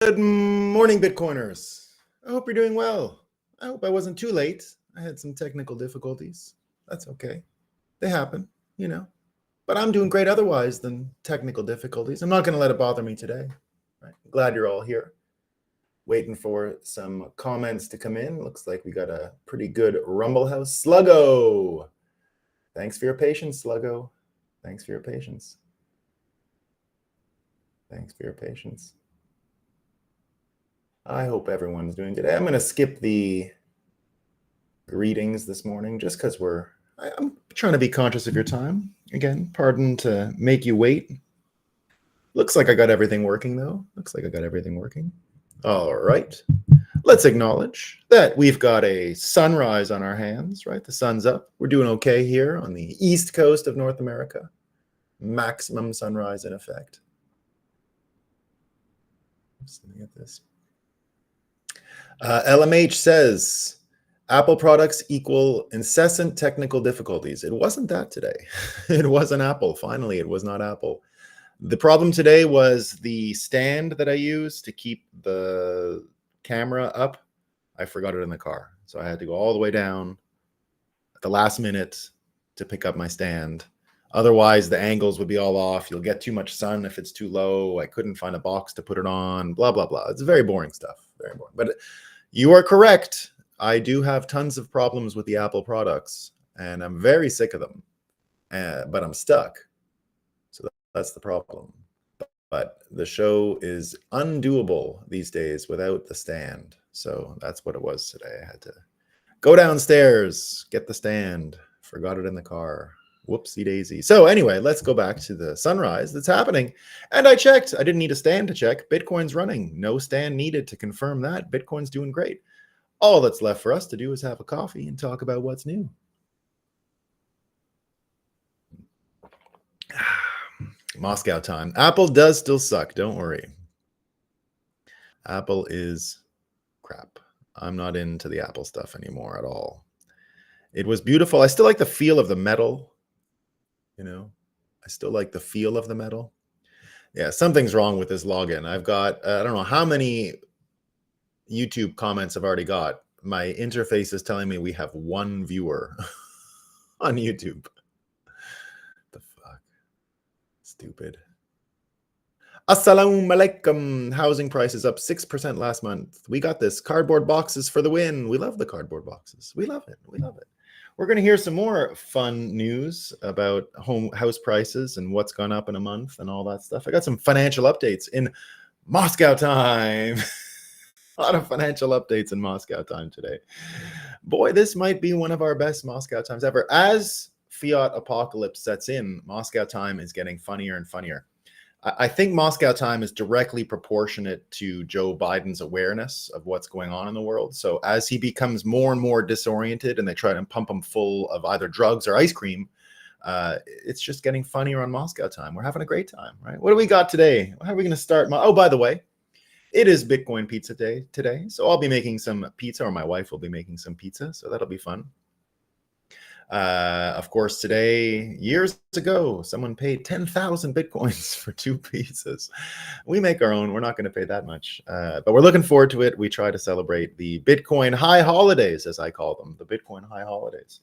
Good morning, Bitcoiners. I hope you're doing well. I hope I wasn't too late. I had some technical difficulties. That's okay. They happen, you know. But I'm doing great otherwise than technical difficulties. I'm not going to let it bother me today. Right? Glad you're all here. Waiting for some comments to come in. Looks like we got a pretty good Rumble House. Sluggo! Thanks for your patience, Sluggo. Thanks for your patience. Thanks for your patience. I hope everyone's doing today. I'm going to skip the greetings this morning just because I'm trying to be conscious of your time. Again, pardon to make you wait. Looks like I got everything working, though. Looks like I got everything working. All right. Let's acknowledge that we've got a sunrise on our hands, right? The sun's up. We're doing okay here on the east coast of North America. Maximum sunrise in effect. Just let me get this. LMH says, Apple products equal incessant technical difficulties. It wasn't that today. It wasn't Apple. Finally, it was not Apple. The problem today was the stand that I used to keep the camera up. I forgot it in the car. So I had to go all the way down at the last minute to pick up my stand. Otherwise, the angles would be all off. You'll get too much sun if it's too low. I couldn't find a box to put it on, blah, blah, blah. It's very boring stuff. Very boring. But you are correct. I do have tons of problems with the Apple products, and I'm very sick of them. But I'm stuck. So that's the problem. But the show is undoable these days without the stand. So that's what it was today. I had to go downstairs, get the stand, forgot it in the car. Whoopsie daisy. So anyway, let's go back to the sunrise that's happening. And I checked. I didn't need a stand to check. Bitcoin's running. No stand needed to confirm that. Bitcoin's doing great. All that's left for us to do is have a coffee and talk about what's new. Moscow time. Apple does still suck. Don't worry. Apple is crap. I'm not into the Apple stuff anymore at all. It was beautiful. I still like the feel of the metal. You know, I still like the feel of the metal. Yeah, something's wrong with this login. I've got, I don't know how many YouTube comments I've already got. My interface is telling me we have one viewer on YouTube. The fuck? Stupid. Assalamu alaikum. Housing prices up 6% last month. We got this. Cardboard boxes for the win. We love the cardboard boxes. We love it. We love it. We're going to hear some more fun news about house prices and what's gone up in a month and all that stuff. I got some financial updates in Moscow time. A lot of financial updates in Moscow time today. Boy, this might be one of our best Moscow times ever. As fiat apocalypse sets in, Moscow time is getting funnier and funnier. I think Moscow time is directly proportionate to Joe Biden's awareness of what's going on in the world. So as he becomes more and more disoriented and they try to pump him full of either drugs or ice cream, it's just getting funnier on Moscow time. We're having a great time, right? What do we got today? How are we going to start? Oh, by the way, it is Bitcoin Pizza Day today. So I'll be making some pizza, or my wife will be making some pizza. So that'll be fun. Of course, today, years ago, someone paid 10,000 Bitcoins for 2 pizzas. We make our own. We're not going to pay that much, but we're looking forward to it. We try to celebrate the Bitcoin high holidays, as I call them, the Bitcoin high holidays.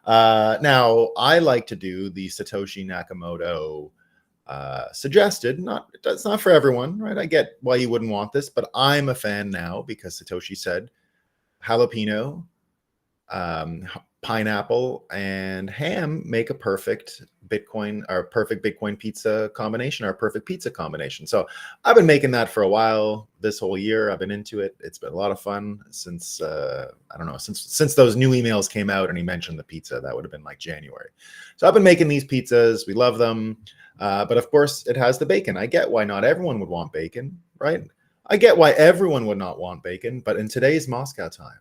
Now, I like to do the Satoshi Nakamoto suggested. It's not for everyone, right? I get why you wouldn't want this, but I'm a fan now because Satoshi said jalapeno, pineapple, and ham make a perfect Bitcoin pizza combination, or a perfect pizza combination. So I've been making that for a while. This whole year I've been into it. It's been a lot of fun since I don't know, since those new emails came out and he mentioned the pizza. That would have been like January. So I've been making these pizzas. We love them. But of course it has the bacon. I get why not everyone would want bacon, right? I get why everyone would not want bacon, but in today's Moscow time,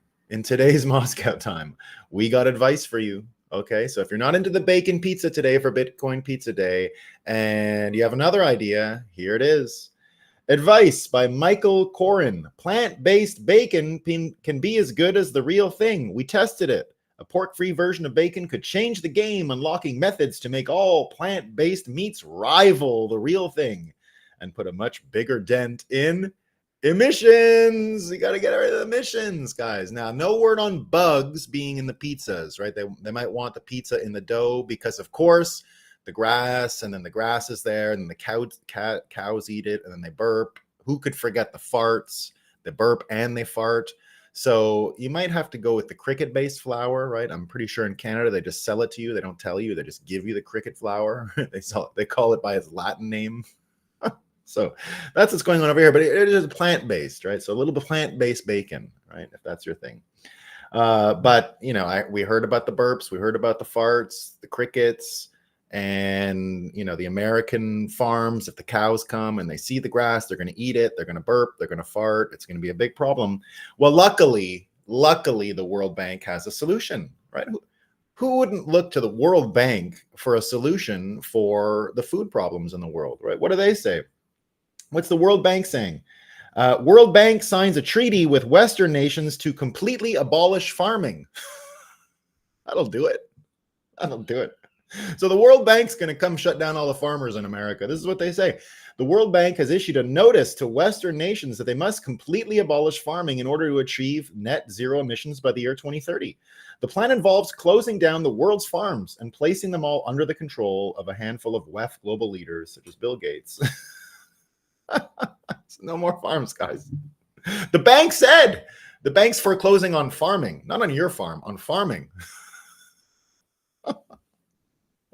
we got advice for you. Okay, so if you're not into the bacon pizza today for Bitcoin Pizza Day and you have another idea, here it is. Advice by Michael Corin. Plant-based bacon can be as good as the real thing. We tested it. A pork-free version of bacon could change the game, unlocking methods to make all plant-based meats rival the real thing and put a much bigger dent in Emissions. You got to get rid of the emissions, guys. Now, no word on bugs being in the pizzas, right? They might want the pizza in the dough because, of course, the grass, and then the grass is there, and the cows eat it, and then they burp. Who could forget the farts? They burp and they fart. So you might have to go with the cricket-based flour, right? I'm pretty sure in Canada they just sell it to you. They don't tell you. They just give you the cricket flour. They call it by its Latin name. So that's what's going on over here. But it is plant-based, right? So a little bit plant-based bacon, right? If that's your thing. But we heard about the burps. We heard about the farts, the crickets. And, the American farms, if the cows come and they see the grass, they're going to eat it. They're going to burp. They're going to fart. It's going to be a big problem. Well, luckily, the World Bank has a solution, right? Who wouldn't look to the World Bank for a solution for the food problems in the world, right? What do they say? What's the World Bank saying? World Bank signs a treaty with Western nations to completely abolish farming. That'll do it. So the World Bank's going to come shut down all the farmers in America. This is what they say. The World Bank has issued a notice to Western nations that they must completely abolish farming in order to achieve net zero emissions by the year 2030. The plan involves closing down the world's farms and placing them all under the control of a handful of WEF global leaders such as Bill Gates. No more farms, guys. The bank said the bank's foreclosing on farming, not on your farm, on farming.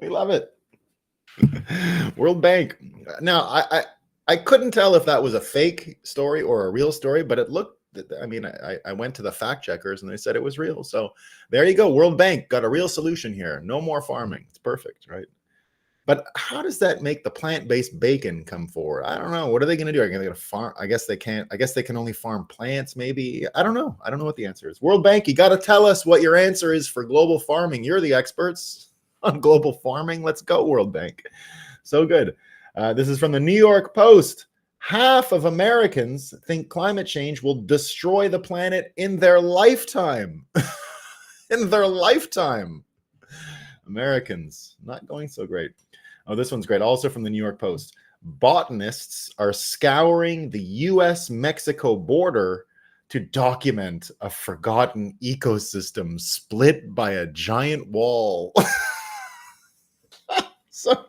We love it. World Bank. Now, I couldn't tell if that was a fake story or a real story, but it looked, I went to the fact checkers and they said it was real. So there you go. World Bank got a real solution here. No more farming. It's perfect, right? But how does that make the plant-based bacon come forward? I don't know. What are they going to do? Are they going to farm? I guess they can't. I guess they can only farm plants, maybe. I don't know. I don't know what the answer is. World Bank, you got to tell us what your answer is for global farming. You're the experts on global farming. Let's go, World Bank. So good. This is from the New York Post. Half of Americans think climate change will destroy the planet in their lifetime. In their lifetime. Americans, not going so great. Oh, this one's great. Also from the New York Post. Botanists are scouring the U.S.-Mexico border to document a forgotten ecosystem split by a giant wall. So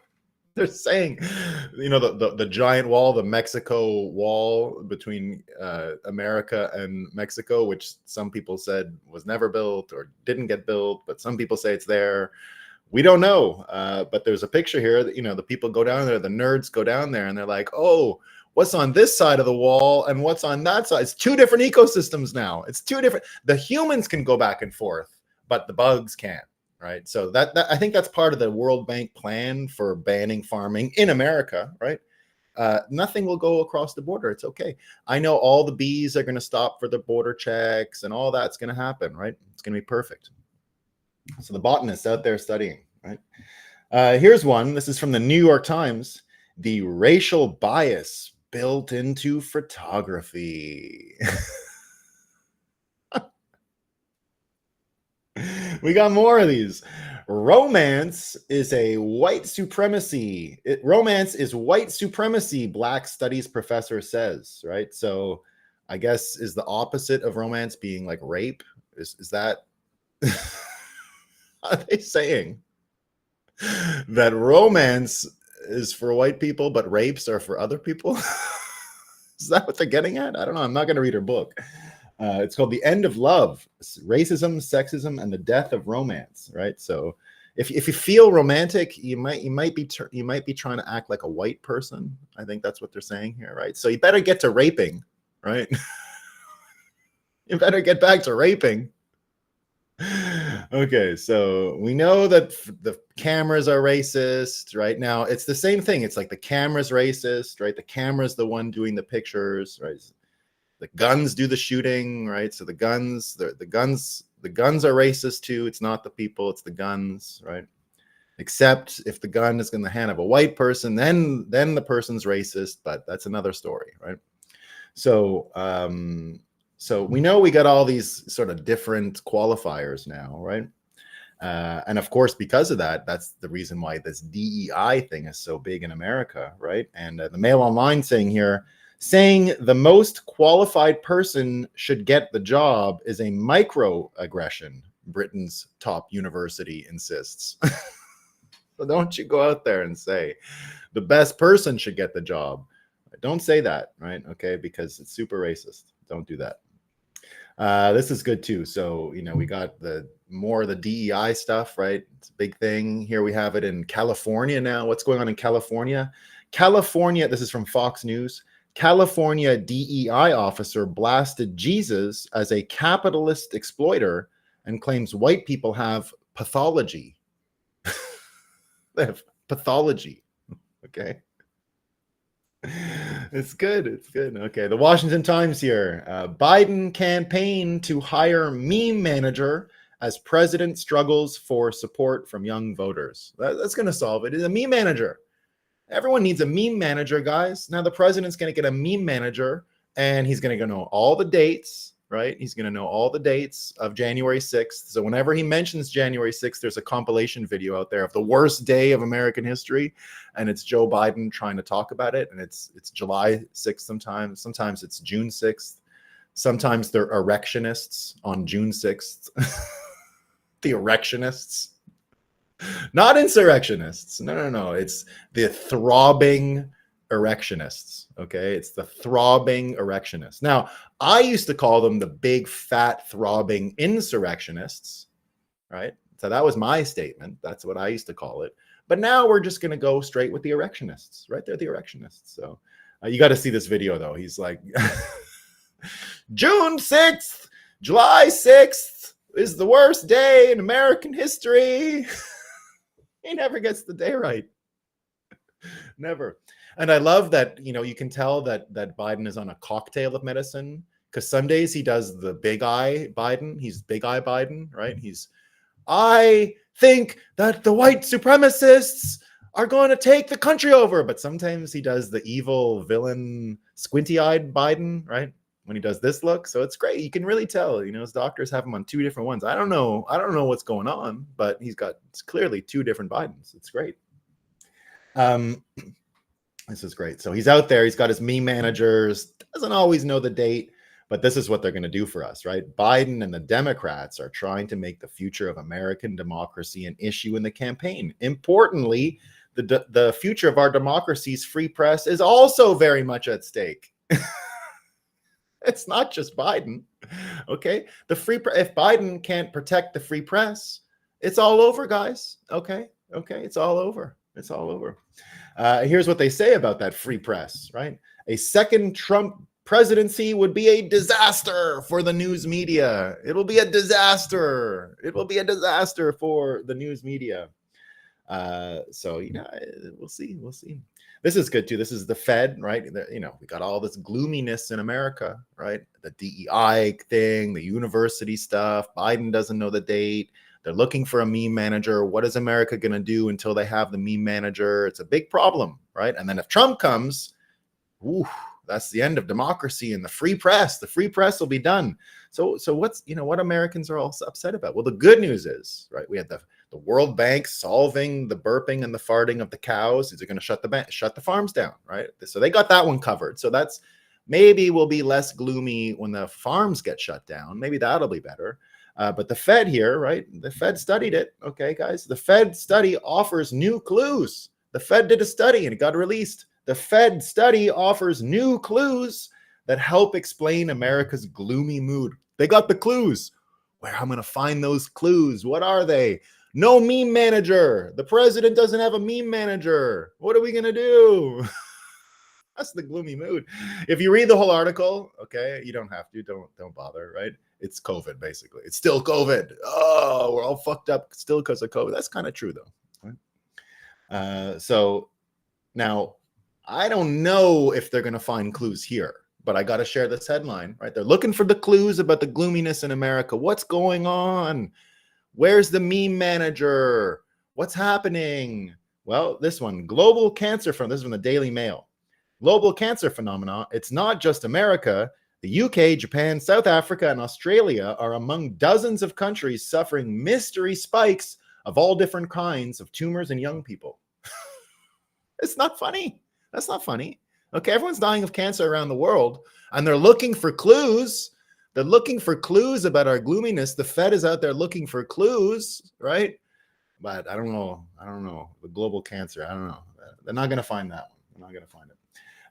they're saying, the giant wall, the Mexico wall between America and Mexico, which some people said was never built or didn't get built, but some people say it's there. We don't know. But there's a picture here that, the people go down there, the nerds go down there and they're like, oh, what's on this side of the wall and what's on that side? It's two different ecosystems now. It's two different. The humans can go back and forth, but the bugs can't. Right. So that I think that's part of the World Bank plan for banning farming in America. Right. Nothing will go across the border. It's OK. I know all the bees are going to stop for the border checks and all that's going to happen. Right. It's going to be perfect. So the botanists out there studying. Right. Here's one. This is from the New York Times. The racial bias built into photography. We got more of these. Romance is white supremacy, Black studies professor says, right? So I guess is the opposite of romance being like rape? Is that are they saying that romance is for white people, but rapes are for other people? Is that what they're getting at? I don't know. I'm not going to read her book. It's called The End of Love, Racism, Sexism, and the Death of Romance, right? So if you feel romantic, you might be trying to act like a white person. I think that's what they're saying here, right? So you better get to raping, right? You better get back to raping. Okay, so we know that the cameras are racist, right? Now, it's the same thing. It's like the camera's racist, right? The camera's the one doing the pictures, right? The guns do the shooting, right? So the guns are racist too. It's not the people, it's the guns, right? Except if the gun is in the hand of a white person, then the person's racist, but that's another story, right? So so we know we got all these sort of different qualifiers now, right? And of course, because of that, that's the reason why this DEI thing is so big in America, right? And the Mail Online saying here, Saying the most qualified person should get the job is a microaggression, Britain's top university insists. So don't you go out there and say the best person should get the job. Don't say that, right? Okay, because it's super racist. Don't do that. This is good too. So, we got more of the DEI stuff, right? It's a big thing. Here we have it in California now. What's going on in California? California, this is from Fox News. California DEI officer blasted Jesus as a capitalist exploiter and claims white people have pathology. They have pathology. Okay. It's good. It's good. Okay. The Washington Times here. Biden campaign to hire meme manager as president struggles for support from young voters. That's going to solve it. It's a meme manager. Everyone needs a meme manager, guys. Now the president's going to get a meme manager, and he's going to know all the dates, right? He's going to know all the dates of January 6th. So whenever he mentions January 6th, there's a compilation video out there of the worst day of American history, and it's Joe Biden trying to talk about it, and it's July 6th sometimes. Sometimes it's June 6th. Sometimes they're erectionists on June 6th. The erectionists. Not insurrectionists. No. It's the throbbing erectionists. Okay. It's the throbbing erectionists. Now, I used to call them the big, fat, throbbing insurrectionists. Right. So that was my statement. That's what I used to call it. But now we're just going to go straight with the erectionists. Right. They're the erectionists. So you got to see this video, though. He's like, June 6th, July 6th is the worst day in American history. He never gets the day right. Never. And I love that, you can tell that Biden is on a cocktail of medicine, because some days he does the big eye Biden. He's big eye Biden, right? I think that the white supremacists are going to take the country over. But sometimes he does the evil villain, squinty-eyed Biden, right? When he does this look. So it's great. You can really tell, his doctors have him on two different ones. I don't know what's going on, but he's got clearly two different Bidens. It's great. This is great. So he's out there. He's got his meme managers. Doesn't always know the date, but this is what they're going to do for us, right? Biden and the Democrats are trying to make the future of American democracy an issue in the campaign. Importantly, the future of our democracy's free press is also very much at stake. It's not just Biden. Okay. If Biden can't protect the free press, it's all over, guys. Okay. It's all over. It's all over. Here's what they say about that free press, right? A second Trump presidency would be a disaster for the news media. It'll be a disaster. It will be a disaster for the news media. So, we'll see. We'll see. This is good too. This is the Fed, right? We got all this gloominess in America, right? The DEI thing, the university stuff. Biden doesn't know the date. They're looking for a meme manager. What is America going to do until they have the meme manager? It's a big problem, right? And then if Trump comes, that's the end of democracy and the free press. The free press will be done. So what's, what Americans are all upset about? Well, the good news is, right, we had the World Bank solving the burping and the farting of the cows. Is it going to shut the farms down, right? So they got that one covered. So that's maybe will be less gloomy when the farms get shut down. Maybe that'll be better. But the Fed here, right? The Fed studied it. Okay, guys. The Fed study offers new clues. The Fed did a study and it got released. The Fed study offers new clues that help explain America's gloomy mood. They got the clues. Where I'm going to find those clues. What are they? No meme manager. The president doesn't have a meme manager. What are we going to do? That's the gloomy mood. If you read the whole article, okay, you don't have to. Don't bother, right? It's COVID, basically. It's still COVID. Oh, we're all fucked up still because of COVID. That's kind of true, though. Right? So now, I don't know if they're going to find clues here, but I got to share this headline, right? They're looking for the clues about the gloominess in America. What's going on? Where's the meme manager? What's happening? Well, this one, global cancer this is from the Daily Mail. Global cancer phenomena. It's not just America. The UK, Japan, South Africa, and Australia are among dozens of countries suffering mystery spikes of all different kinds of tumors in young people. It's not funny. That's not funny. Okay, everyone's dying of cancer around the world, and they're looking for clues. They're looking for clues about our gloominess. The Fed is out there looking for clues, right? But I don't know. The global cancer. I don't know. They're not going to find that one. They're not going to find it.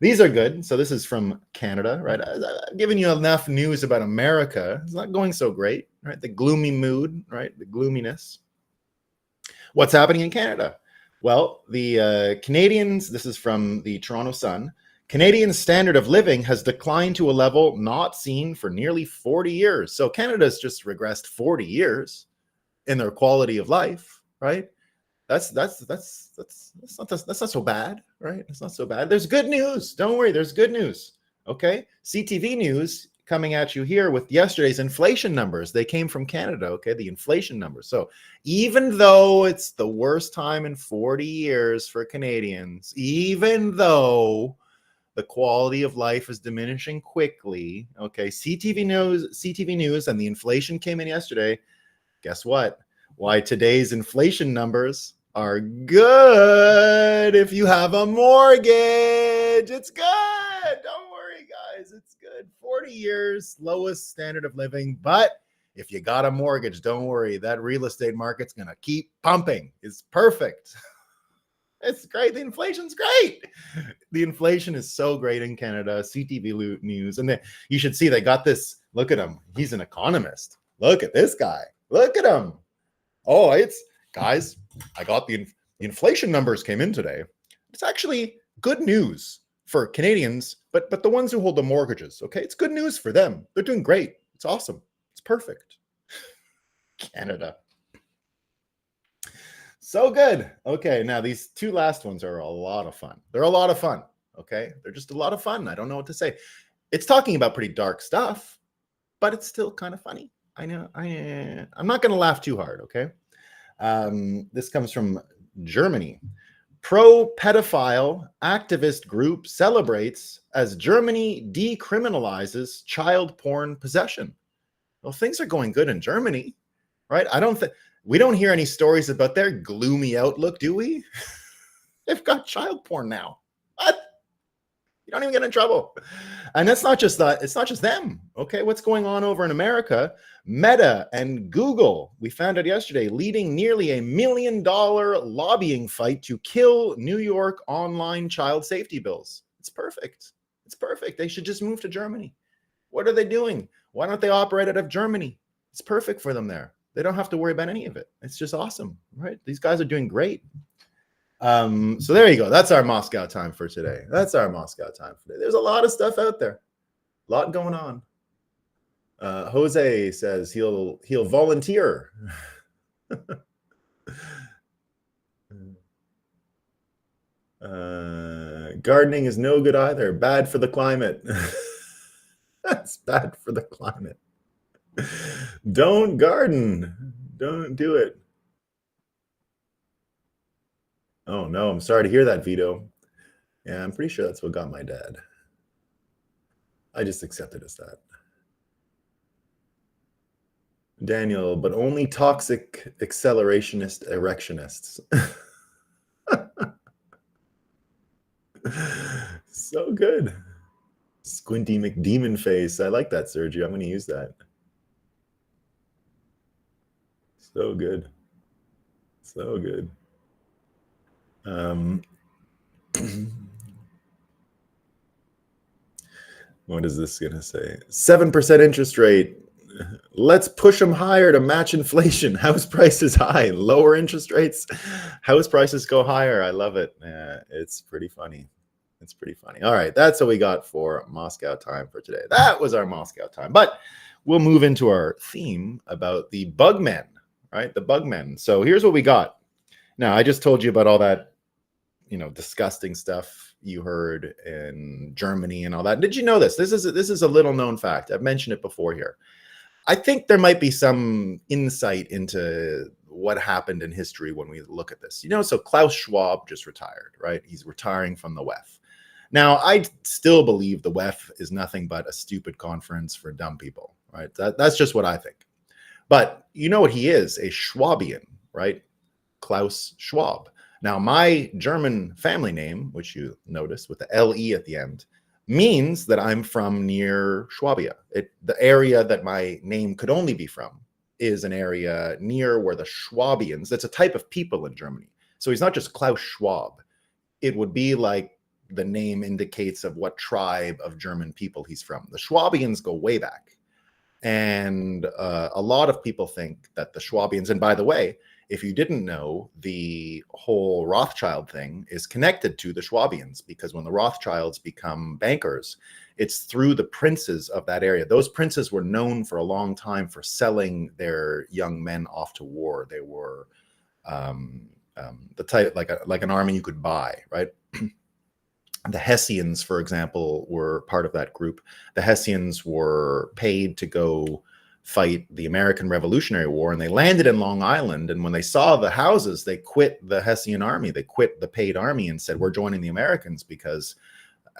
These are good. So this is from Canada, right? I've given you enough news about America. It's not going so great, right? The gloomy mood, right? The gloominess. What's happening in Canada? Well, the Canadians, this is from the Toronto Sun, Canadian standard of living has declined to a level not seen for nearly 40 years. So Canada's just regressed 40 years in their quality of life, right? That's not so bad, right? It's not so bad. There's good news. Don't worry, there's good news. Okay, CTV News coming at you here with yesterday's inflation numbers. They came from Canada. Okay, the inflation numbers. So even though it's the worst time in 40 years for Canadians, even though the quality of life is diminishing quickly, okay, CTV News, and the inflation came in yesterday. Guess what? Why today's inflation numbers are good if you have a mortgage. It's good. Don't worry, guys. It's good. 40 years, lowest standard of living. But if you got a mortgage, don't worry. That real estate market's going to keep pumping. It's perfect. It's great. The inflation's great. The inflation is so great in Canada. CTV News. And you should see they got this. Look at him. He's an economist. Look at this guy. Look at him. Oh, it's guys. I got the inflation numbers came in today. It's actually good news for Canadians, but the ones who hold the mortgages. Okay, it's good news for them. They're doing great. It's awesome. It's perfect. Canada. So good. Okay, now these two last ones are a lot of fun. They're a lot of fun. Okay, they're just a lot of fun. I don't know what to say. It's talking about pretty dark stuff, but it's still kind of funny. I know. I'm not going to laugh too hard. Okay. This comes from Germany. Pro-pedophile activist group celebrates as Germany decriminalizes child porn possession. Well, things are going good in Germany, right? We don't hear any stories about their gloomy outlook, do we? They've got child porn now. What? You don't even get in trouble. And that's not just that. It's not just them. Okay, what's going on over in America? Meta and Google, we found out yesterday, leading nearly $1 million lobbying fight to kill New York online child safety bills. It's perfect. It's perfect. They should just move to Germany. What are they doing? Why don't they operate out of Germany? It's perfect for them there. They don't have to worry about any of it. It's just awesome, right? These guys are doing great. So there you go. That's our Moscow time for today. There's a lot of stuff out there. A lot going on. Jose says he'll volunteer. Gardening is no good either. Bad for the climate. That's bad for the climate. Don't garden. Don't do it. Oh no, I'm sorry to hear that, Vito. Yeah, I'm pretty sure that's what got my dad. I just accept it as that. Daniel, but only toxic accelerationist erectionists. So good. Squinty McDemon face. I like that, Sergio. I'm going to use that. So good. So good. What is this going to say? 7% interest rate. Let's push them higher to match inflation. House prices high, lower interest rates. House prices go higher. I love it. It's pretty funny. It's pretty funny. All right, that's what we got for Moscow time for today. That was our Moscow time. But we'll move into our theme about the bugmen, right? The bugmen. So here's what we got. Now, I just told you about all that, disgusting stuff you heard in Germany and all that. Did you know this? This is a little known fact. I've mentioned it before here. I think there might be some insight into what happened in history when we look at this. So Klaus Schwab just retired, right? He's retiring from the WEF. Now, I still believe the WEF is nothing but a stupid conference for dumb people, right? That's just what I think. But you know what he is? A Schwabian, right? Klaus Schwab. Now, my German family name, which you notice with the LE at the end, means that I'm from near Schwabia. The area that my name could only be from is an area near where the Schwabians, that's a type of people in Germany. So he's not just Klaus Schwab. It would be like the name indicates of what tribe of German people he's from. The Schwabians go way back. And a lot of people think that the Schwabians, and by the way, if you didn't know, the whole Rothschild thing is connected to the Schwabians, because when the Rothschilds become bankers, it's through the princes of that area. Those princes were known for a long time for selling their young men off to war. They were the type, like an army you could buy, right? The Hessians, for example, were part of that group. The Hessians were paid to go fight the American Revolutionary War, and they landed in Long Island. And when they saw the houses, they quit the Hessian army. They quit the paid army and said, we're joining the Americans, because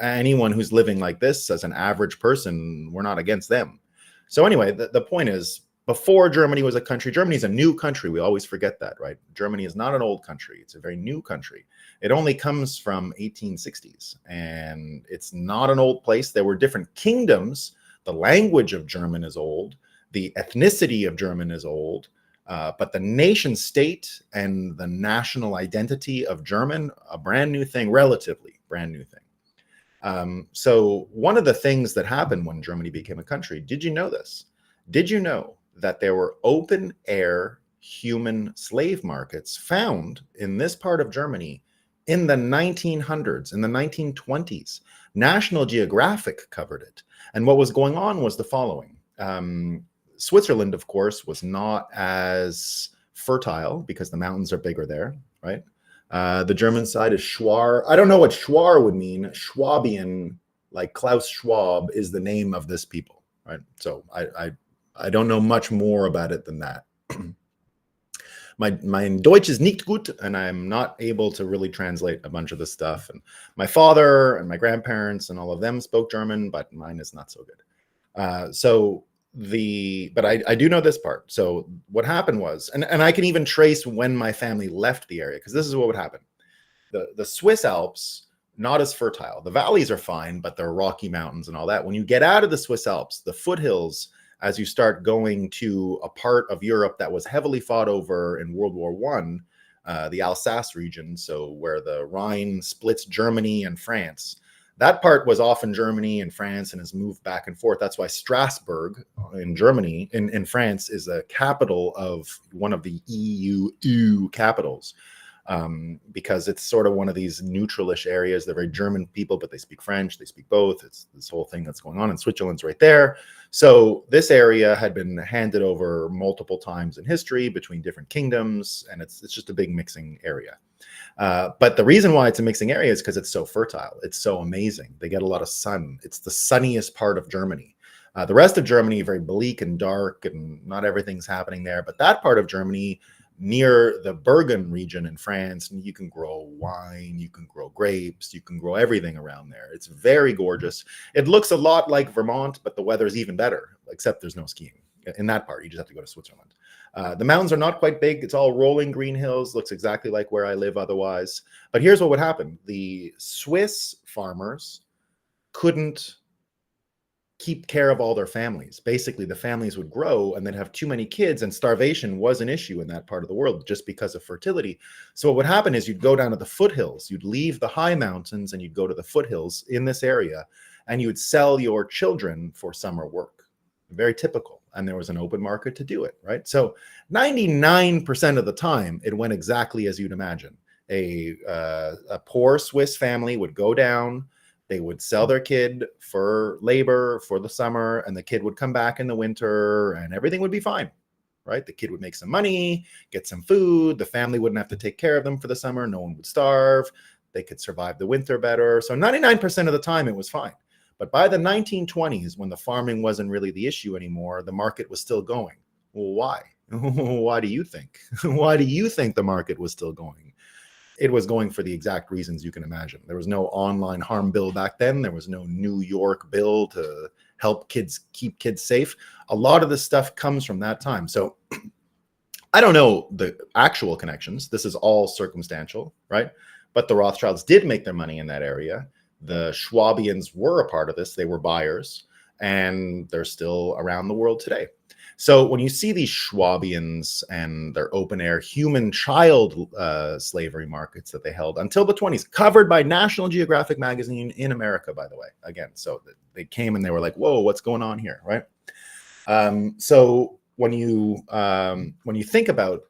anyone who's living like this as an average person, we're not against them. So anyway, the point is, before Germany was a country, Germany is a new country. We always forget that, right? Germany is not an old country. It's a very new country. It only comes from 1860s, and it's not an old place. There were different kingdoms. The language of German is old. The ethnicity of German is old. But the nation state and the national identity of German, a brand new thing, relatively brand new thing. So one of the things that happened when Germany became a country, did you know this? Did you know that there were open air human slave markets found in this part of Germany in the 1900s, in the 1920s? National Geographic covered it. And what was going on was the following. Switzerland, of course, was not as fertile because the mountains are bigger there, right? The German side is Schwar. I don't know what Schwar would mean. Schwabian, like Klaus Schwab, is the name of this people, right? So I don't know much more about it than that. My Deutsch is nicht gut, and I'm not able to really translate a bunch of this stuff. And my father and my grandparents and all of them spoke German, but mine is not so good. But I do know this part. So what happened was, and I can even trace when my family left the area, because this is what would happen. The Swiss Alps, not as fertile. The valleys are fine, but they're rocky mountains and all that. When you get out of the Swiss Alps, the foothills, as you start going to a part of Europe that was heavily fought over in World War I, the Alsace region, so where the Rhine splits Germany and France, that part was often Germany and France and has moved back and forth. That's why Strasbourg in Germany, in France, is a capital of one of the EU capitals. Because it's sort of one of these neutralish areas. They're very German people, but they speak French, they speak both. It's this whole thing that's going on, and Switzerland's right there. So this area had been handed over multiple times in history between different kingdoms, and it's just a big mixing area. But the reason why it's a mixing area is because it's so fertile. It's so amazing. They get a lot of sun. It's the sunniest part of Germany. The rest of Germany, very bleak and dark, and not everything's happening there. But that part of Germany, near the Burgund region in France, and you can grow wine, you can grow grapes, you can grow everything around there. It's very gorgeous. It looks a lot like Vermont, but the weather is even better, except there's no skiing in that part. You just have to go to Switzerland. The mountains are not quite big. It's all rolling green hills. Looks exactly like where I live otherwise. But here's what would happen. The Swiss farmers couldn't keep care of all their families. Basically, the families would grow and then have too many kids, and starvation was an issue in that part of the world just because of fertility. So what would happen is you'd go down to the foothills, you'd leave the high mountains and you'd go to the foothills in this area, and you would sell your children for summer work. Very typical. And there was an open market to do it, right? So 99% of the time, it went exactly as you'd imagine. A poor Swiss family would go down, they would sell their kid for labor for the summer, and the kid would come back in the winter and everything would be fine, right? The kid would make some money, get some food. The family wouldn't have to take care of them for the summer. No one would starve. They could survive the winter better. So 99% of the time it was fine. But by the 1920s, when the farming wasn't really the issue anymore, the market was still going. Well, why? Why do you think? Why do you think the market was still going? It was going for the exact reasons you can imagine. There was no online harm bill back then. There was no New York bill to help kids, keep kids safe. A lot of this stuff comes from that time. So I don't know the actual connections. This is all circumstantial, right? But the Rothschilds did make their money in that area. The Schwabians were a part of this. They were buyers, and they're still around the world today. So when you see these Schwabians and their open-air human child slavery markets that they held until the 20s, covered by National Geographic magazine in America, by the way, again, so they came and they were like, whoa, what's going on here, right? So when you think about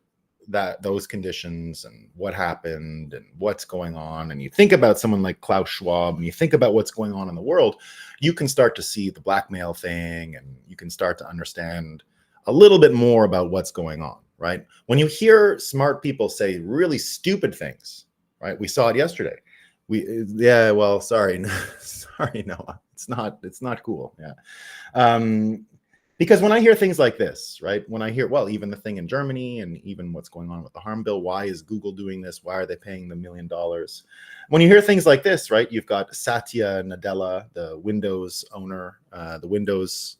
those conditions and what happened and what's going on, and you think about someone like Klaus Schwab, and you think about what's going on in the world, you can start to see the blackmail thing, and you can start to understand a little bit more about what's going on, right? When you hear smart people say really stupid things, right? We saw it yesterday. Sorry, sorry, Noah, it's not cool. Yeah. Because when I hear things like this, right, when I hear, well, even the thing in Germany and even what's going on with the harm bill, why is Google doing this? Why are they paying the $1 million? When you hear things like this, right, you've got Satya Nadella, the Windows owner, the Windows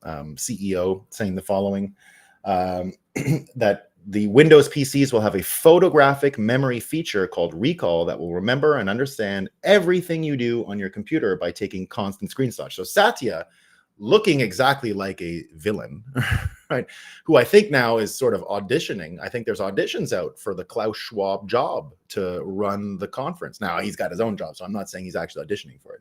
CEO, saying the following, that the Windows PCs will have a photographic memory feature called recall that will remember and understand everything you do on your computer by taking constant screenshots. So Satya, looking exactly like a villain, right? Who I think now is sort of auditioning. I think there's auditions out for the Klaus Schwab job to run the conference. Now he's got his own job, so I'm not saying he's actually auditioning for it.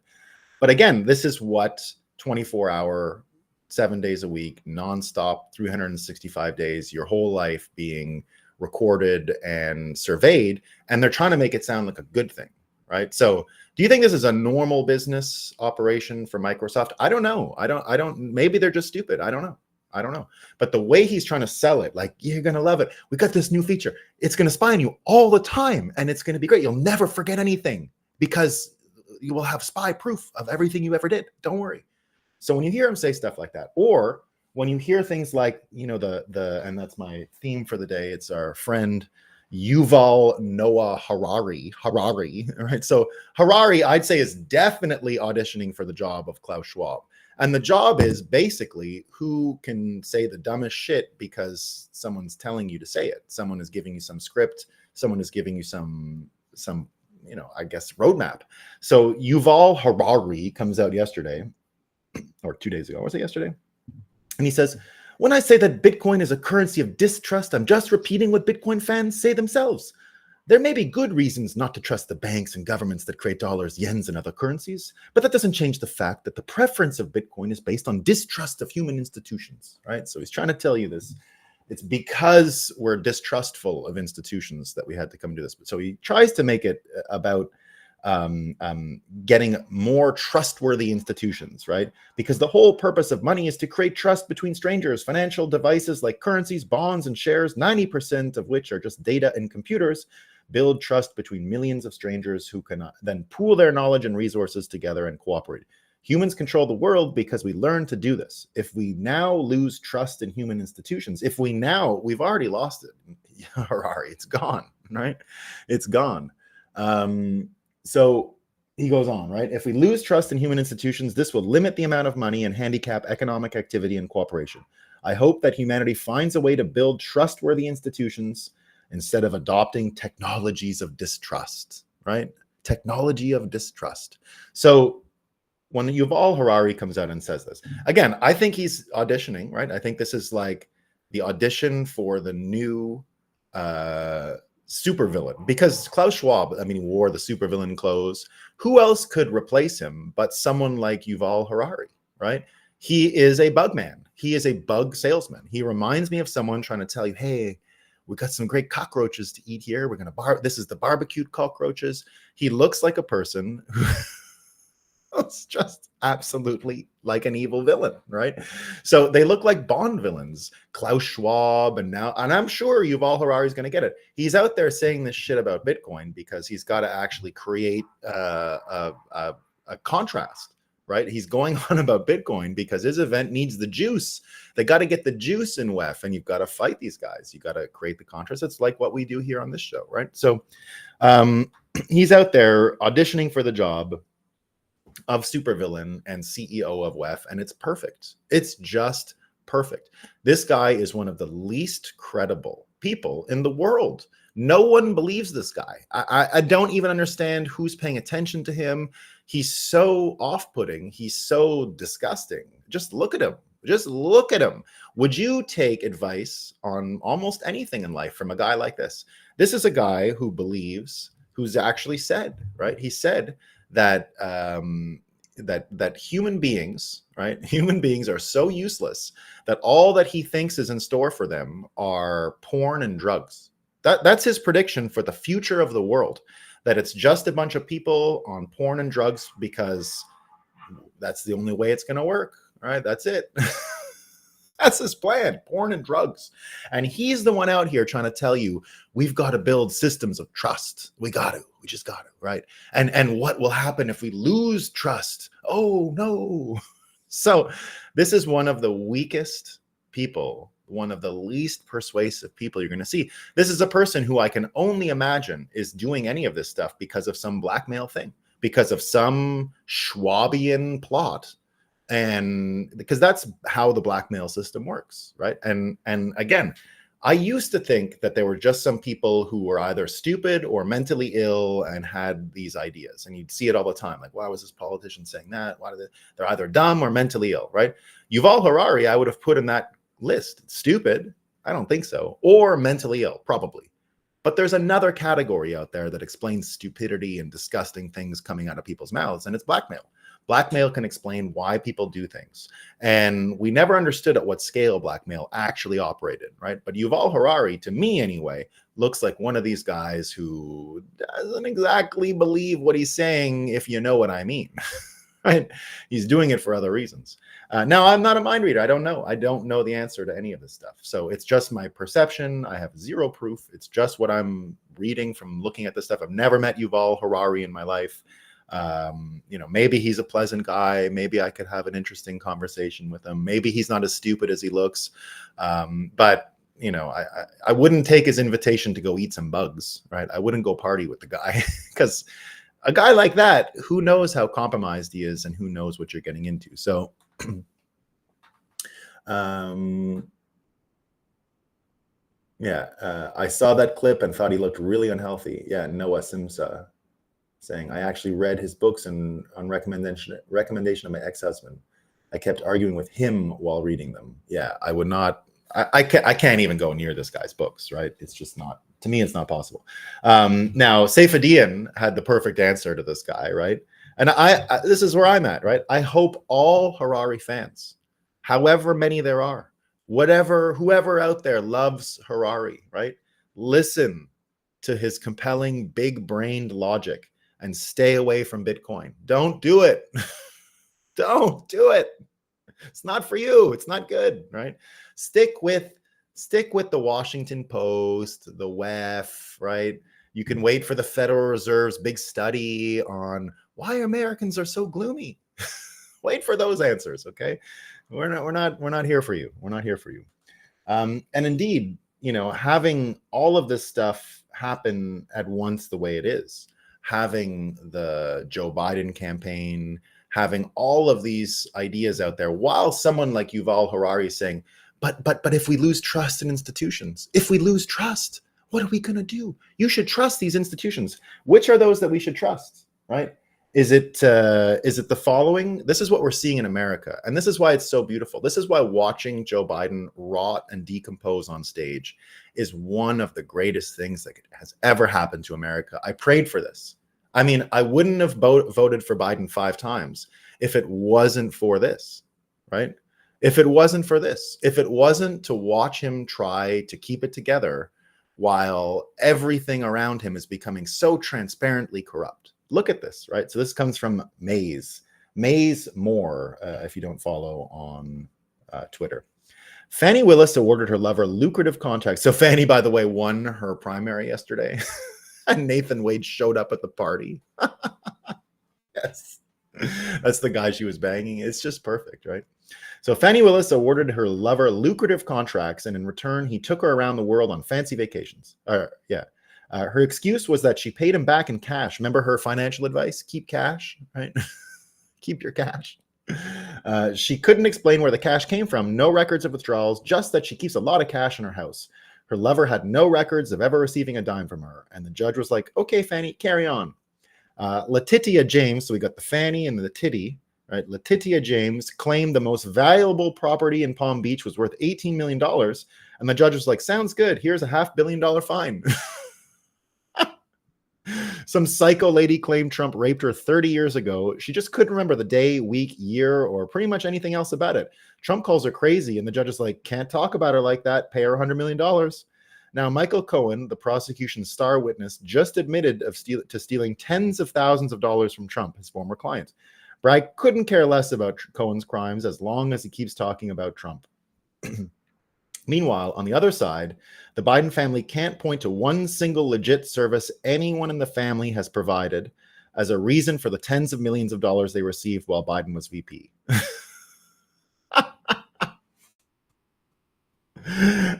But again, this is what 24-hour, 7 days a week, nonstop, 365 days, your whole life being recorded and surveyed, and they're trying to make it sound like a good thing, right? So do you think this is a normal business operation for Microsoft? I don't know. I don't, maybe they're just stupid. I don't know. But the way he's trying to sell it, like, you're going to love it. We got this new feature. It's going to spy on you all the time, and it's going to be great. You'll never forget anything because you will have spy proof of everything you ever did. Don't worry. So when you hear him say stuff like that, or when you hear things like, you know, and that's my theme for the day, it's our friend Yuval Noah Harari, right? So Harari, I'd say, is definitely auditioning for the job of Klaus Schwab. And the job is basically who can say the dumbest shit because someone's telling you to say it. Someone is giving you some script. Someone is giving you some, you know, I guess, roadmap. So Yuval Harari comes out yesterday, or 2 days ago. Was it yesterday? And he says, when I say that Bitcoin is a currency of distrust, I'm just repeating what Bitcoin fans say themselves. There may be good reasons not to trust the banks and governments that create dollars, yens, and other currencies, but that doesn't change the fact that the preference of Bitcoin is based on distrust of human institutions, right? So he's trying to tell you this. It's because we're distrustful of institutions that we had to come to this. So he tries to make it about getting more trustworthy institutions, right? Because the whole purpose of money is to create trust between strangers. Financial devices like currencies, bonds, and shares, 90% of which are just data and computers, build trust between millions of strangers who can then pool their knowledge and resources together and cooperate. Humans control the world because we learn to do this. If we now lose trust in human institutions, we've already lost it. Harari, it's gone, right? It's gone. So he goes on, right? If we lose trust in human institutions, this will limit the amount of money and handicap economic activity and cooperation. I hope that humanity finds a way to build trustworthy institutions instead of adopting technologies of distrust, right? Technology of distrust. So when Yuval Harari comes out and says this, again, I think he's auditioning, right? I think this is like the audition for the new supervillain, because Klaus Schwab, I mean, he wore the supervillain clothes. Who else could replace him but someone like Yuval Harari, right? He is a bugman. He is a bug salesman. He reminds me of someone trying to tell you, hey, we got some great cockroaches to eat here. We're going to this is the barbecued cockroaches. He looks like a person who it's just absolutely like an evil villain, right? So they look like Bond villains, Klaus Schwab, and I'm sure Yuval Harari is going to get it. He's out there saying this shit about Bitcoin because he's got to actually create a contrast, right? He's going on about Bitcoin because his event needs the juice. They got to get the juice in WEF, and you've got to fight these guys. You got to create the contrast. It's like what we do here on this show, right? So he's out there auditioning for the job of supervillain and CEO of WEF, and it's perfect. It's just perfect. This guy is one of the least credible people in the world. No one believes this guy. I don't even understand who's paying attention to him. He's so off-putting. He's so disgusting. Just look at him. Just look at him. Would you take advice on almost anything in life from a guy like this? This is a guy who believes, who's actually said, right? He said that that human beings, right? Human beings are so useless that all that he thinks is in store for them are porn and drugs. That's his prediction for the future of the world, that it's just a bunch of people on porn and drugs because that's the only way it's going to work, right? That's it. That's his plan, porn and drugs. And he's the one out here trying to tell you, we've got to build systems of trust. We just got to, right? And what will happen if we lose trust? Oh, no. So this is one of the weakest people, one of the least persuasive people you're going to see. This is a person who I can only imagine is doing any of this stuff because of some blackmail thing, because of some Schwabian plot. And because that's how the blackmail system works, right? And again, I used to think that there were just some people who were either stupid or mentally ill and had these ideas. And you'd see it all the time. Like, why was this politician saying that? Why they're either dumb or mentally ill, right? Yuval Harari, I would have put in that list. Stupid? I don't think so. Or mentally ill, probably. But there's another category out there that explains stupidity and disgusting things coming out of people's mouths, and it's blackmail. Blackmail can explain why people do things. And we never understood at what scale blackmail actually operated, right? But Yuval Harari, to me anyway, looks like one of these guys who doesn't exactly believe what he's saying, if you know what I mean, right? He's doing it for other reasons. Now, I'm not a mind reader. I don't know. I don't know the answer to any of this stuff. So it's just my perception. I have zero proof. It's just what I'm reading from looking at this stuff. I've never met Yuval Harari in my life. Maybe he's a pleasant guy. Maybe I could have an interesting conversation with him. Maybe he's not as stupid as he looks. But I wouldn't take his invitation to go eat some bugs, right? I wouldn't go party with the guy because a guy like that, who knows how compromised he is and who knows what you're getting into. So, I saw that clip and thought he looked really unhealthy. Yeah, Noah Simsa saying, I actually read his books and on recommendation of my ex-husband. I kept arguing with him while reading them. Yeah, I would not. I can't even go near this guy's books, right? It's just not, to me, it's not possible. Now, Saifedean had the perfect answer to this guy, right? And this is where I'm at, right? I hope all Harari fans, however many there are, whoever out there loves Harari, right? Listen to his compelling, big-brained logic and stay away from Bitcoin. Don't do it. Don't do it. It's not for you. It's not good, right? Stick with the Washington Post, the WEF, right? You can wait for the Federal Reserve's big study on why Americans are so gloomy. Wait for those answers, okay? We're not here for you. We're not here for you. And indeed, having all of this stuff happen at once the way it is, having the Joe Biden campaign, having all of these ideas out there, while someone like Yuval Harari is saying, but if we lose trust in institutions, if we lose trust, what are we going to do? You should trust these institutions. Which are those that we should trust, right? Is it the following? This is what we're seeing in America. And this is why it's so beautiful. This is why watching Joe Biden rot and decompose on stage is one of the greatest things that has ever happened to America. I prayed for this. I mean, I wouldn't have voted for Biden 5 times if it wasn't for this, right? If it wasn't for this, if it wasn't to watch him try to keep it together while everything around him is becoming so transparently corrupt. Look at this, right? So this comes from Maze Moore, if you don't follow on Twitter. Fannie Willis awarded her lover lucrative contracts. So Fannie, by the way, won her primary yesterday. And Nathan Wade showed up at the party. Yes. That's the guy she was banging. It's just perfect, right? So Fannie Willis awarded her lover lucrative contracts, and in return, he took her around the world on fancy vacations. Her excuse was that she paid him back in cash. Remember her financial advice? Keep cash, right? Keep your cash. She couldn't explain where the cash came from. No records of withdrawals, just that she keeps a lot of cash in her house. Her lover had no records of ever receiving a dime from her. And the judge was like, okay, Fanny, carry on. Letitia James, so we got the Fanny and the Titty, right? Letitia James claimed the most valuable property in Palm Beach was worth $18 million. And the judge was like, sounds good. Here's a $500 million fine. Some psycho lady claimed Trump raped her 30 years ago. She just couldn't remember the day, week, year, or pretty much anything else about it. Trump calls her crazy, and the judge is like, can't talk about her like that. Pay her $100 million. Now, Michael Cohen, the prosecution's star witness, just admitted to stealing tens of thousands of dollars from Trump, his former client. Bragg couldn't care less about Cohen's crimes as long as he keeps talking about Trump. Meanwhile, on the other side, the Biden family can't point to one single legit service anyone in the family has provided as a reason for the tens of millions of dollars they received while Biden was VP.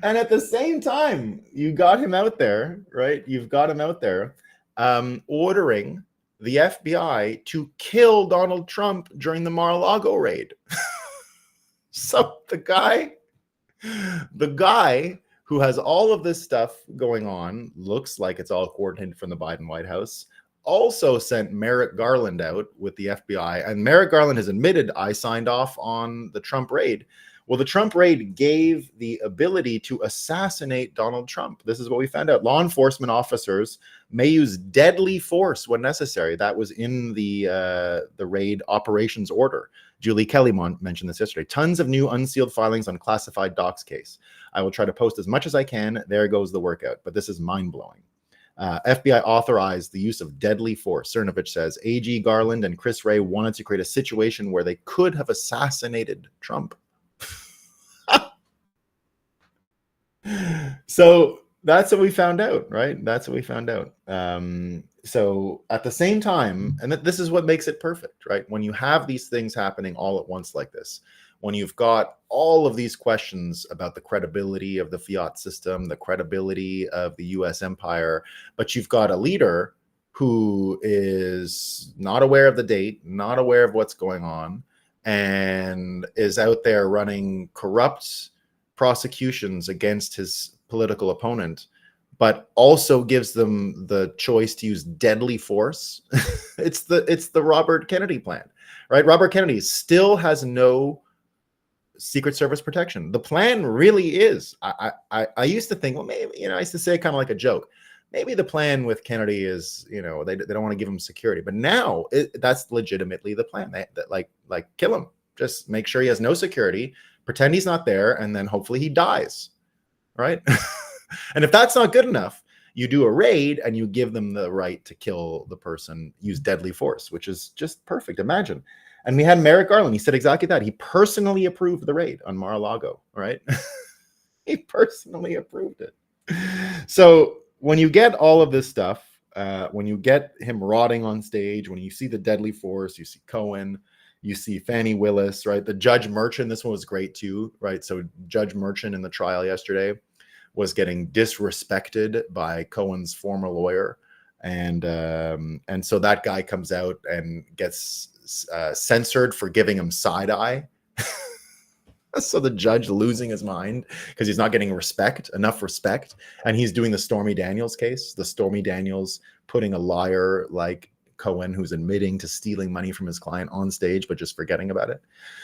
And at the same time, you got him out there, right? You've got him out there ordering the FBI to kill Donald Trump during the Mar-a-Lago raid. So the guy who has all of this stuff going on, looks like it's all coordinated from the Biden White House, also sent Merrick Garland out with the FBI. And Merrick Garland has admitted, I signed off on the Trump raid. Well, the Trump raid gave the ability to assassinate Donald Trump. This is what we found out. Law enforcement officers may use deadly force when necessary. That was in the raid operations order. Julie Kelly mentioned this yesterday. Tons of new unsealed filings on classified docs case. I will try to post as much as I can. There goes the workout. But this is mind-blowing. FBI authorized the use of deadly force. Cernovich says AG Garland and Chris Wray wanted to create a situation where they could have assassinated Trump. So that's what we found out, right? That's what we found out. So at the same time, and this is what makes it perfect, right? When you have these things happening all at once like this, when you've got all of these questions about the credibility of the fiat system, the credibility of the US empire, but you've got a leader who is not aware of the date, not aware of what's going on, and is out there running corrupt prosecutions against his political opponent, but also gives them the choice to use deadly force. It's the Robert Kennedy plan, right? Robert Kennedy still has no Secret Service protection. The plan really is, I used to think, well, maybe, I used to say kind of like a joke, maybe the plan with Kennedy is, they don't want to give him security, but now that's legitimately the plan. That like kill him, just make sure he has no security, pretend he's not there, and then hopefully he dies, right? And if that's not good enough, you do a raid and you give them the right to kill the person, use deadly force, which is just perfect. Imagine. And we had Merrick Garland. He said exactly that. He personally approved the raid on Mar-a-Lago, right? He personally approved it. So when you get all of this stuff, when you get him rotting on stage, when you see the deadly force, you see Cohen, you see Fannie Willis, right? The Judge Merchant, this one was great too, right? So Judge Merchant in the trial yesterday was getting disrespected by Cohen's former lawyer. And so that guy comes out and gets censored for giving him side eye. So the judge losing his mind because he's not getting enough respect. And he's doing the Stormy Daniels case, the Stormy Daniels putting a liar like Cohen, who's admitting to stealing money from his client on stage, but just forgetting about it.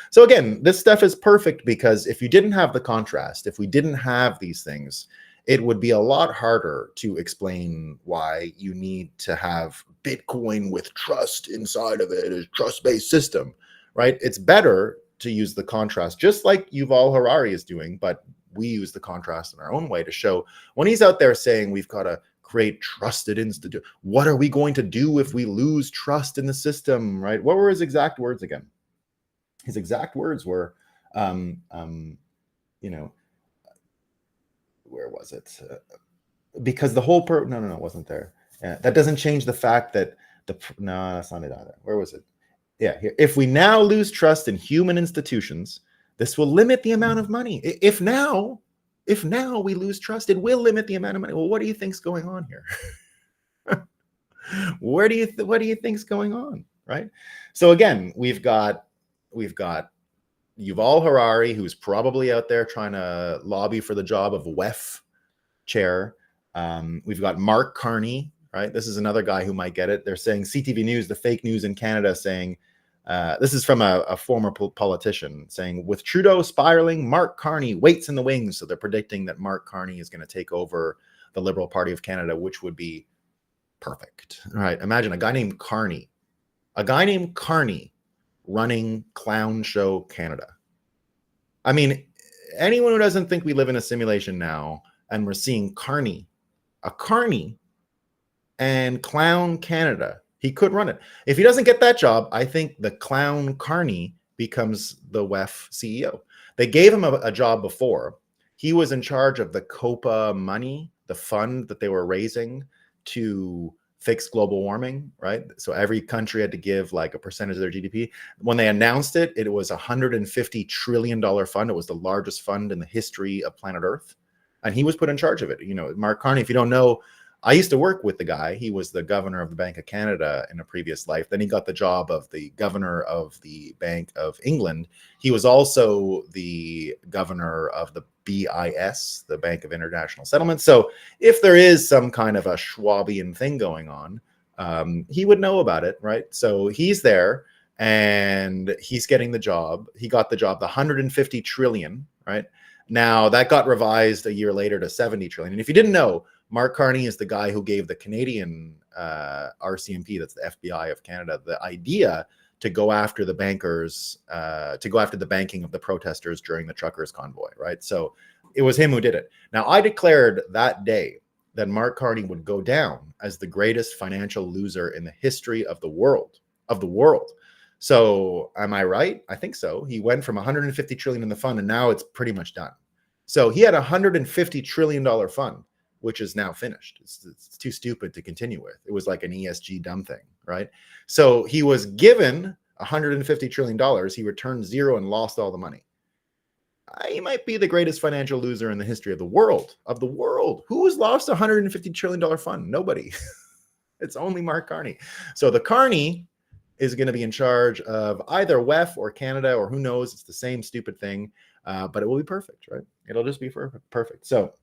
So again, this stuff is perfect because if you didn't have the contrast, if we didn't have these things, it would be a lot harder to explain why you need to have Bitcoin with trust inside of it, a trust-based system, right? It's better to use the contrast, just like Yuval Harari is doing, but we use the contrast in our own way to show when he's out there saying we've got to create trusted institute. What are we going to do if we lose trust in the system, right? What were his exact words again? His exact words were, where was it? Because the whole no, it wasn't there. That doesn't change the fact that no, that's not it either. Where was it? Yeah, here. If we now lose trust in human institutions, this will limit the amount of money. If now we lose trust, it will limit the amount of money. Well, what do you think's going on here? What do you think's going on, right? So again, we've got We've got Yuval Harari, who's probably out there trying to lobby for the job of WEF chair. We've got Mark Carney, right? This is another guy who might get it. They're saying CTV News, the fake news in Canada, saying, this is from a former politician saying, with Trudeau spiraling, Mark Carney waits in the wings. So they're predicting that Mark Carney is going to take over the Liberal Party of Canada, which would be perfect. All right. Imagine a guy named Carney running Clown Show Canada. I mean, anyone who doesn't think we live in a simulation now and we're seeing Carney and Clown Canada, he could run it. If he doesn't get that job, I think the Clown Carney becomes the WEF CEO. They gave him a job before. He was in charge of the COPA money, the fund that they were raising to fix global warming, right? So every country had to give like a percentage of their GDP. When they announced it, it was $150 trillion fund. It was the largest fund in the history of planet Earth. And he was put in charge of it. You know, Mark Carney, if you don't know, I used to work with the guy. He was the governor of the Bank of Canada in a previous life. Then he got the job of the governor of the Bank of England. He was also the governor of the BIS, the Bank of International Settlements. So if there is some kind of a Schwabian thing going on, he would know about it, right? So he's there and he's getting the job. He got the job, the 150 trillion, right? Now that got revised a year later to 70 trillion. And if you didn't know, Mark Carney is the guy who gave the Canadian RCMP, that's the FBI of Canada, the idea to go after the bankers, to go after the banking of the protesters during the truckers' convoy, right? So it was him who did it. Now, I declared that day that Mark Carney would go down as the greatest financial loser in the history of the world, So am I right? I think so. He went from 150 trillion in the fund and now it's pretty much done. So he had a $150 trillion fund, which is now finished. It's too stupid to continue with. It was like an ESG dumb thing, right? So he was given $150 trillion. He returned zero and lost all the money. He might be the greatest financial loser in the history of the world. Who's lost a $150 trillion fund? Nobody. It's only Mark Carney. So the Carney is going to be in charge of either WEF or Canada, or who knows, it's the same stupid thing, but it will be perfect, right? It'll just be perfect. So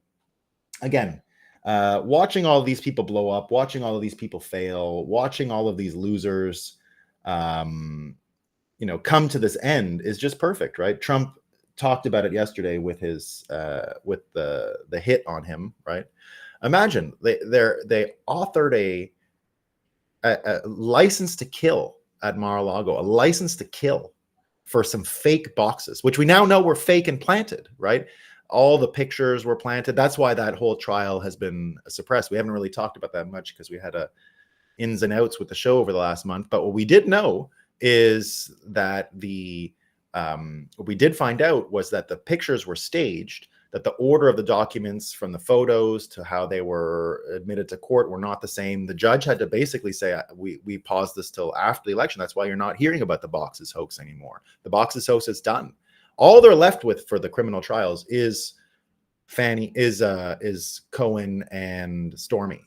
again, watching all of these people blow up, watching all of these people fail, watching all of these losers, come to this end is just perfect, right? Trump talked about it yesterday with his with the hit on him, right? Imagine they authored a license to kill at Mar-a-Lago, a license to kill for some fake boxes, which we now know were fake and planted, right? All the pictures were planted. That's why that whole trial has been suppressed. We haven't really talked about that much because we had ins and outs with the show over the last month. But what we did know is that what we did find out was that the pictures were staged, that the order of the documents from the photos to how they were admitted to court were not the same. The judge had to basically say, we paused this till after the election. That's why you're not hearing about the boxes hoax anymore. The boxes hoax is done. All they're left with for the criminal trials is Cohen and Stormy,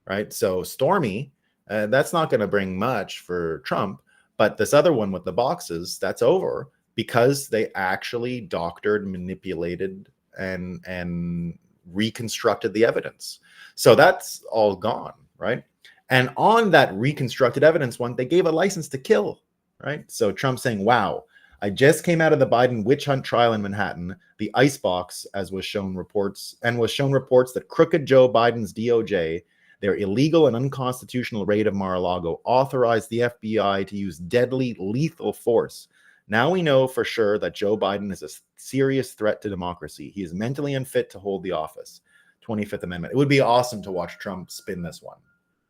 right? So Stormy, that's not going to bring much for Trump, but this other one with the boxes, that's over because they actually doctored, manipulated, and reconstructed the evidence. So that's all gone, right? And on that reconstructed evidence one, they gave a license to kill, right? So Trump saying, wow, I just came out of the Biden witch hunt trial in Manhattan, the icebox, as was shown reports that crooked Joe Biden's DOJ, their illegal and unconstitutional raid of Mar-a-Lago, authorized the FBI to use deadly, lethal force. Now we know for sure that Joe Biden is a serious threat to democracy. He is mentally unfit to hold the office. 25th Amendment. It would be awesome to watch Trump spin this one.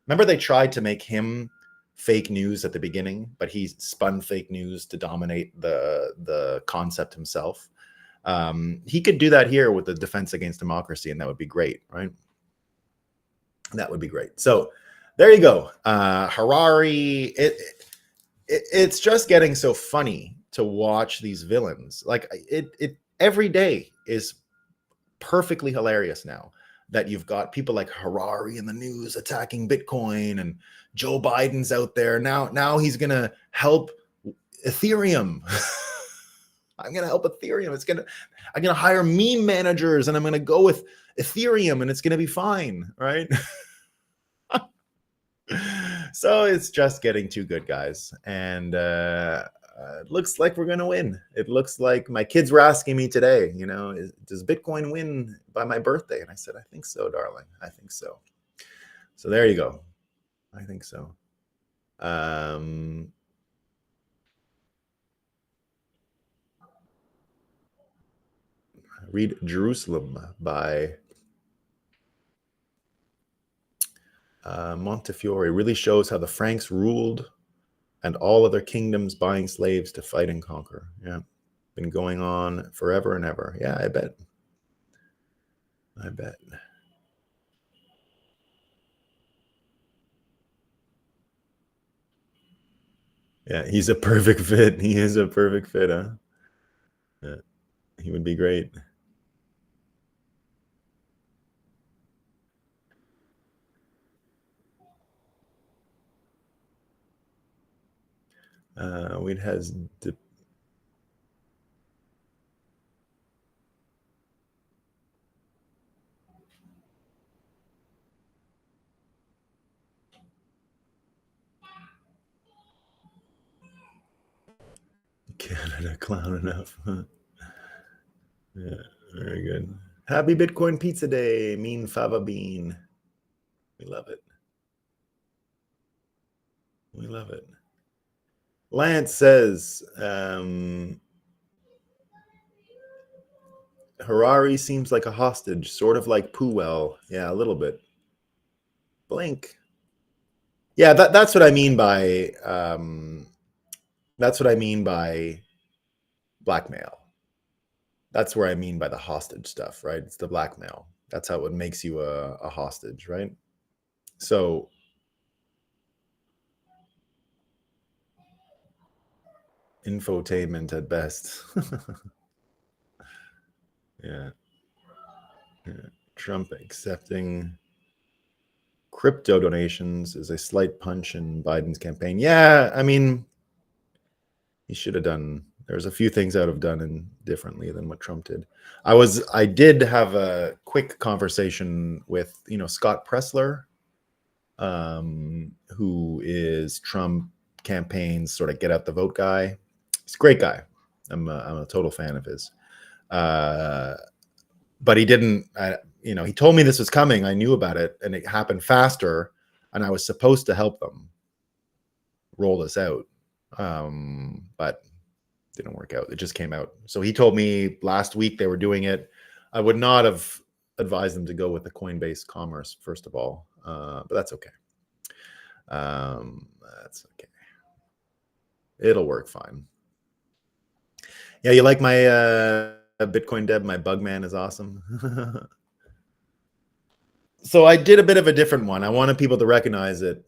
Remember they tried to make him fake news at the beginning, but he spun fake news to dominate the concept himself. He could do that here with the Defense Against Democracy, and that would be great, right? That would be great. So there you go. Harari, it's just getting so funny to watch these villains. Like it every day is perfectly hilarious now that you've got people like Harari in the news attacking Bitcoin, and Joe Biden's out there now he's going to help Ethereum. I'm going to help Ethereum. I'm going to hire meme managers and I'm going to go with Ethereum and it's going to be fine, right? So it's just getting too good, guys. And it looks like we're going to win. It looks like my kids were asking me today, does Bitcoin win by my birthday? And I said, I think so, darling. I think so. So there you go. I think so. Read Jerusalem by Montefiore. Really shows how the Franks ruled and all other kingdoms buying slaves to fight and conquer. Yeah. Been going on forever and ever. Yeah, I bet. Yeah, he's a perfect fit. He is a perfect fit, huh? Yeah, he would be great. We'd has Canada clown enough. Yeah, very good. Happy Bitcoin Pizza Day, Mean Fava Bean. We love it. We love it. Lance says, Harari seems like a hostage, sort of like Puwell. Yeah, a little bit. Blink. Yeah, that's what I mean by blackmail. That's where I mean by the hostage stuff, right? It's the blackmail. That's how it makes you a hostage, right? So infotainment at best. Yeah. Trump accepting crypto donations is a slight punch in Biden's campaign. Yeah, I mean, he should have done. There's a few things I would have done differently than what Trump did. I did have a quick conversation with Scott Pressler, who is Trump campaign's sort of get out the vote guy. He's a great guy. I'm a total fan of his. But he didn't. He told me this was coming. I knew about it, and it happened faster. And I was supposed to help them roll this out, but didn't work out. It just came out. So he told me last week they were doing it. I would not have advised them to go with the Coinbase Commerce first of all, but that's okay. That's okay. It'll work fine. Yeah, you like my Bitcoin Deb? My bugman is awesome. So I did a bit of a different one. I wanted people to recognize it.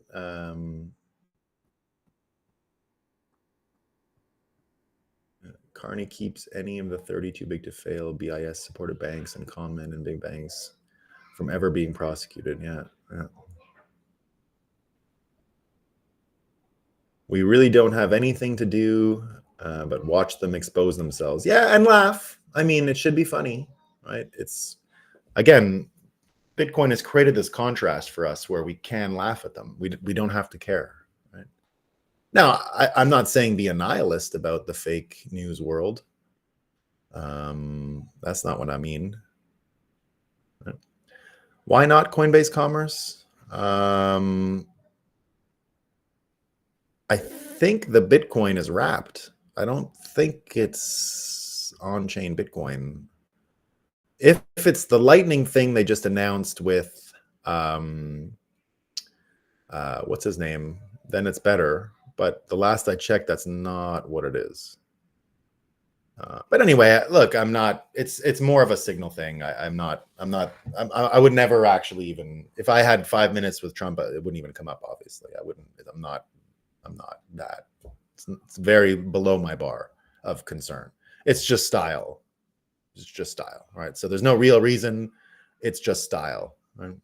Carney keeps any of the 30 too big to fail BIS supported banks and con men and big banks from ever being prosecuted. Yeah. We really don't have anything to do but watch them expose themselves. Yeah, and laugh. I mean, it should be funny, right? It's, again, Bitcoin has created this contrast for us where we can laugh at them. We don't have to care, right? Now, I'm not saying be a nihilist about the fake news world. That's not what I mean. Right? Why not Coinbase Commerce? I think the Bitcoin is wrapped. I don't think it's on-chain Bitcoin. If it's the Lightning thing they just announced with what's his name, then it's better. But the last I checked, that's not what it is. But anyway, look, I'm not. It's more of a signal thing. I would never actually even, if I had 5 minutes with Trump, it wouldn't even come up. Obviously, I wouldn't. I'm not that. It's very below my bar of concern. It's just style. It's just style, right? So there's no real reason. It's just style, right?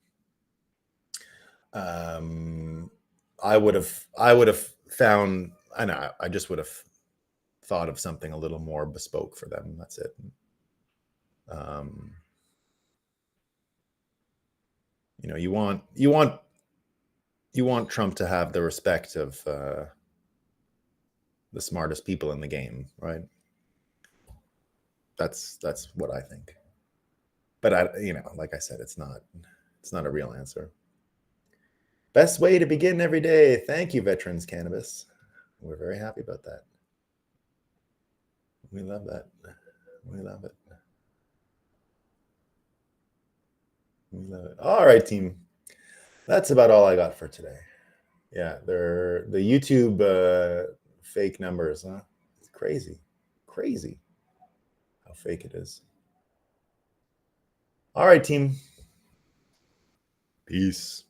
I would have found. I know. I just would have thought of something a little more bespoke for them. That's it. You know, you want Trump to have the respect of the smartest people in the game, right? That's what I think. But I, you know, like I said, it's not a real answer. Best way to begin every day. Thank you, Veterans Cannabis. We're very happy about that. We love that. We love it. We love it. All right, team. That's about all I got for today. Yeah, they're the YouTube fake numbers, huh? It's crazy. Crazy how fake it is. All right, team. Peace.